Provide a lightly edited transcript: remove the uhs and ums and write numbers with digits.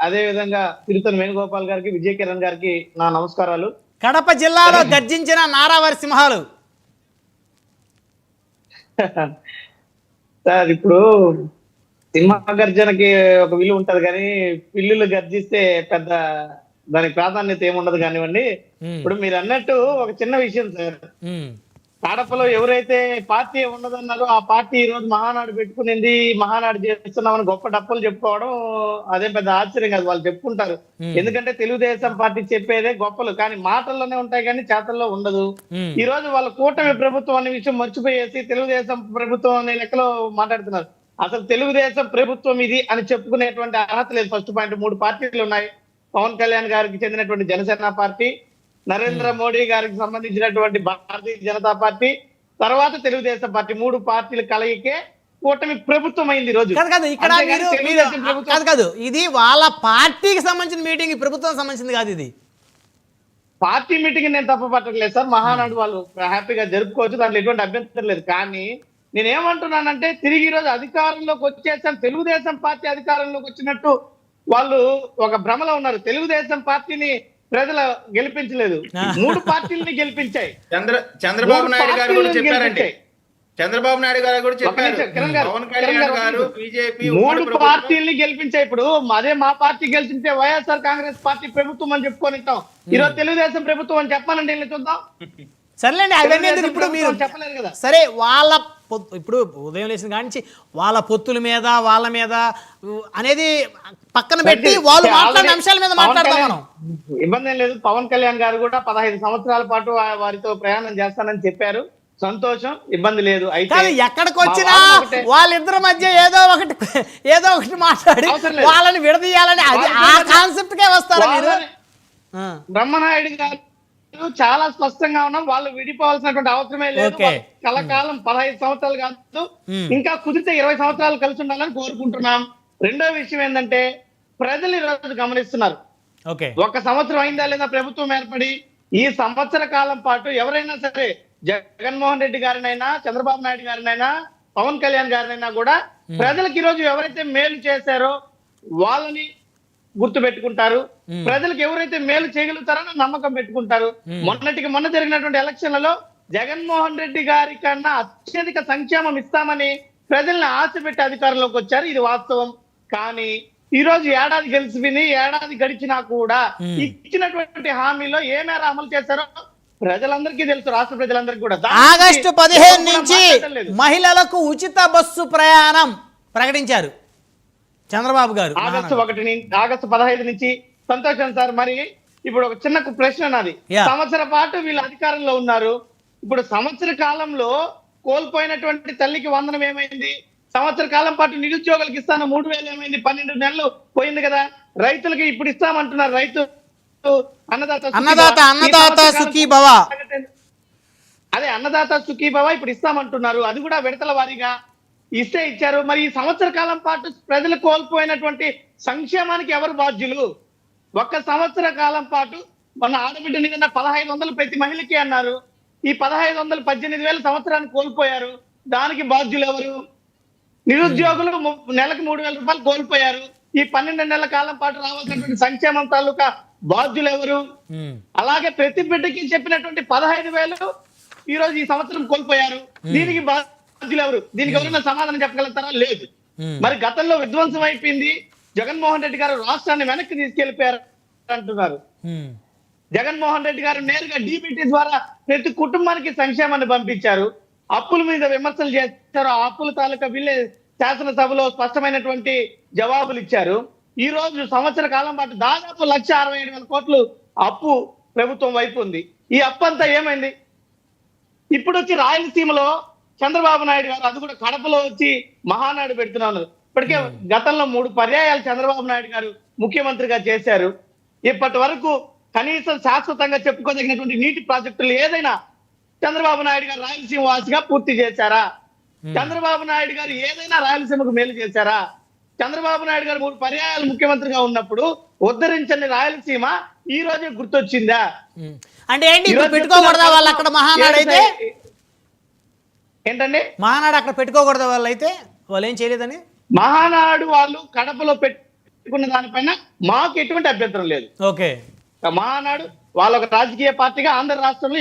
అదే విధంగా తిరుపతి వేణుగోపాల్ గారికి, విజయ్ కిరణ్ గారికి నా నమస్కారాలు. కడప జిల్లాలో గర్జించిన నారావారి సింహాలు. సార్ ఇప్పుడు సింహ గర్జనకి ఒక విలువ ఉంటది కానీ పిల్లులు గర్జిస్తే పెద్ద దానికి ప్రాధాన్యత ఏముండదు కానివ్వండి. ఇప్పుడు మీరు అన్నట్టు ఒక చిన్న విషయం సార్, కడపలో ఎవరైతే పార్టీ ఉండదన్నారో ఆ పార్టీ ఈ రోజు మహానాడు పెట్టుకునింది, మహానాడు చేస్తున్నామని గొప్ప డప్పులు చెప్పుకోవడం అదే పెద్ద ఆశ్చర్యం కాదు. వాళ్ళు చెప్పుకుంటారు, ఎందుకంటే తెలుగుదేశం పార్టీ చెప్పేదే గొప్పలు, కానీ మాటల్లోనే ఉంటాయి కానీ చేతల్లో ఉండదు. ఈ రోజు వాళ్ళ కూటమి ప్రభుత్వం అనే విషయం మర్చిపోయేసి తెలుగుదేశం ప్రభుత్వం అనే లెక్కలో మాట్లాడుతున్నారు. అసలు తెలుగుదేశం ప్రభుత్వం ఇది అని చెప్పుకునేటువంటి అర్హత లేదు. ఫస్ట్ పాయింట్, 3 పార్టీలు ఉన్నాయి. పవన్ కళ్యాణ్ గారికి చెందినటువంటి జనసేన పార్టీ, నరేంద్ర మోడీ గారికి సంబంధించినటువంటి భారతీయ జనతా పార్టీ, తర్వాత తెలుగుదేశం పార్టీ, 3 పార్టీల కలయికే కూటమి ప్రభుత్వం అయింది. రోజు కాదు, ఇది వాళ్ళ పార్టీకి సంబంధించిన మీటింగ్, ప్రభుత్వం సంబంధించింది కాదు. ఇది పార్టీ మీటింగ్ నేను తప్పు పట్టట్లేదు సార్. మహానాడు వాళ్ళు హ్యాపీగా జరుపుకోవచ్చు, దాంట్లో ఎటువంటి అభ్యంతరం లేదు. కానీ నేనేమంటున్నానంటే తిరిగి ఈ రోజు అధికారంలోకి వచ్చేసాం, తెలుగుదేశం పార్టీ అధికారంలోకి వచ్చినట్టు వాళ్ళు ఒక భ్రమలో ఉన్నారు. తెలుగుదేశం పార్టీని ప్రజలు గెలిపించలేదు, 3 పార్టీలని గెలిపించాయి. చంద్రబాబు నాయుడు గారు కూడా చెప్పారండి. చంద్రబాబు నాయుడు గారు కూడా చెప్పారు, పవన్ కళ్యాణ్ గారు బీజేపీ 3 పార్టీలని గెలిపించాయి. ఇప్పుడు అదే మా పార్టీ గెలిచింటే వైఎస్ఆర్ కాంగ్రెస్ పార్టీ ప్రభుత్వం అని చెప్పుకొనిస్తాం. ఈరోజు తెలుగుదేశం ప్రభుత్వం అని చెప్పానండి, చూద్దాం. సర్లేండి, అవన్నీ ఇప్పుడు మీరు చెప్పలేరు కదా. సరే, వాళ్ళ ఇప్పుడు ఉదయం లేచిన కానించి వాళ్ళ పొత్తుల మీద వాళ్ళ మీద అనేది పక్కన పెట్టి వాళ్ళు మాట్లాడిన అంశాల మీద మాట్లాడతాం మనం. ఇబ్బంది ఏం లేదు. పవన్ కళ్యాణ్ గారు కూడా 15 సంవత్సరాల పాటు వారితో ప్రయాణం చేస్తానని చెప్పారు. సంతోషం, ఇబ్బంది లేదు. అయితే ఎక్కడికి వచ్చినా వాళ్ళిద్దరి మధ్య ఏదో ఒకటి మాట్లాడి వాళ్ళని విడదీయాలని ఆ కాన్సెప్ట్ కే వస్తారు మీరు. బ్రహ్మనాయుడు గారు చాలా స్పష్టంగా ఉన్నాం, వాళ్ళు విడిపోవాల్సినటువంటి అవసరమే లేదు. కలకాలం 15 సంవత్సరాలు కాదు, ఇంకా కుదిరితే 20 సంవత్సరాలు కలిసి ఉండాలని కోరుకుంటున్నాం. రెండో విషయం ఏంటంటే ప్రజలు ఈ రోజు గమనిస్తున్నారు. 1 సంవత్సరం అయిందా లేదా ప్రభుత్వం ఏర్పడి, ఈ సంవత్సర కాలం పాటు ఎవరైనా సరే జగన్మోహన్ రెడ్డి గారినైనా, చంద్రబాబు నాయుడు గారినైనా, పవన్ కళ్యాణ్ గారినైనా కూడా ప్రజలకు ఈ రోజు ఎవరైతే మేలు చేశారో వాళ్ళని గుర్తు పెట్టుకుంటారు. ప్రజలకు ఎవరైతే మేలు చేయగలుగుతారో నమ్మకం పెట్టుకుంటారు. మొన్న జరిగినటువంటి ఎలక్షన్లలో జగన్మోహన్ రెడ్డి గారి కన్నా అత్యధిక సంక్షేమం ఇస్తామని ప్రజల్ని ఆశ పెట్టి అధికారంలోకి వచ్చారు, ఇది వాస్తవం. కానీ ఈ రోజు ఏడాది గెలిచిపోయింది, ఏడాది గడిచినా కూడా ఇచ్చినటువంటి హామీలో ఏ మేర అమలు చేశారో ప్రజలందరికీ తెలుసు, రాష్ట్ర ప్రజలందరికీ కూడా. ఆగస్టు 15 నుంచి మహిళలకు ఉచిత బస్సు ప్రయాణం ప్రకటించారు చంద్రబాబు గారు. ఆగస్టు 15 నుంచి సంతోషం సార్. మరి ఇప్పుడు ఒక చిన్న ప్రశ్న నాది. సంవత్సర పాటు వీళ్ళు అధికారంలో ఉన్నారు. ఇప్పుడు సంవత్సర కాలంలో కోల్పోయినటువంటి తల్లికి వందనం ఏమైంది? సంవత్సర కాలం పాటు నిరుద్యోగులకు ఇస్తాను 3,000 ఏమైంది? 12 నెలలు పోయింది కదా. రైతులకి ఇప్పుడు ఇస్తామంటున్నారు, రైతు అన్నదాత సుఖీభవ, అదే అన్నదాత సుఖీభవ ఇప్పుడు ఇస్తామంటున్నారు. అది కూడా విడతల వారీగా ఇస్తే ఇచ్చారు. మరి ఈ సంవత్సర కాలం పాటు ప్రజలు కోల్పోయినటువంటి సంక్షేమానికి ఎవరు బాధ్యులు? 1 సంవత్సర కాలం పాటు మన ఆడబిడ్డ నిన్న 1,500 ప్రతి మహిళకి అన్నారు. ఈ 1,500 18,000 సంవత్సరానికి కోల్పోయారు. దానికి బాధ్యులు ఎవరు? నిరుద్యోగులు నెలకు 3,000 రూపాయలు కోల్పోయారు. ఈ 12 నెలల కాలం పాటు రావాల్సినటువంటి సంక్షేమం తాలూకా బాధ్యులు ఎవరు? అలాగే ప్రతి బిడ్డకి చెప్పినటువంటి 15,000 ఈ రోజు ఈ సంవత్సరం కోల్పోయారు. దీనికి బాధ్యులు ఎవరు? దీనికి ఎవరైనా సమాధానం చెప్పగలుగుతారా? లేదు. మరి గతంలో విధ్వంసం అయిపోయింది, జగన్మోహన్ రెడ్డి గారు రాష్ట్రాన్ని వెనక్కి తీసుకెళ్లిపోయారు అంటున్నారు. జగన్మోహన్ రెడ్డి గారు నేరుగా డీబీటీ ద్వారా ప్రతి కుటుంబానికి సంక్షేమాన్ని పంపించారు. అప్పుల మీద విమర్శలు చేశారు. ఆ అప్పుల తాలూకా బిల్లు శాసనసభలో స్పష్టమైనటువంటి జవాబులు ఇచ్చారు. ఈ రోజు సంవత్సర కాలం పాటు దాదాపు 1,67,000 కోట్లు అప్పు ప్రభుత్వం వైపు ఉంది. ఈ అప్పు అంతా ఏమైంది? ఇప్పుడు వచ్చి రాయలసీమలో చంద్రబాబు నాయుడు గారు, అది కూడా కడపలో వచ్చి మహానాడు పెడుతున్నారు. ఇప్పటికే గతంలో 3 పర్యాయాలు చంద్రబాబు నాయుడు గారు ముఖ్యమంత్రిగా చేశారు. ఇప్పటి వరకు కనీసం శాశ్వతంగా చెప్పుకోదగినటువంటి నీటి ప్రాజెక్టులు ఏదైనా చంద్రబాబు నాయుడు గారు రాయలసీమ వాసిగా పూర్తి చేశారా? చంద్రబాబు నాయుడు గారు ఏదైనా రాయలసీమకు మేలు చేశారా? చంద్రబాబు నాయుడు గారు 3 పర్యాయాలు ముఖ్యమంత్రిగా ఉన్నప్పుడు ఉద్ధరించని రాయలసీమ ఈ రోజే గుర్తొచ్చిందా? అంటే ఏంటి, పెట్టుకోకూడదా వాళ్ళు అక్కడ మహానాడు? అయితే ఏంటండి మహానాడు అక్కడ పెట్టుకోకూడదా వాళ్ళు? అయితే వాళ్ళు ఏం చేయలేదని మహానాడు వాళ్ళు కడపలో పెట్టుకున్న దానిపైన మాకు ఎటువంటి అభ్యంతరం లేదు. ఓకే. మా నాడు వాళ్ళ ఒక రాజకీయ పార్టీగా ఆంధ్ర రాష్ట్రంలో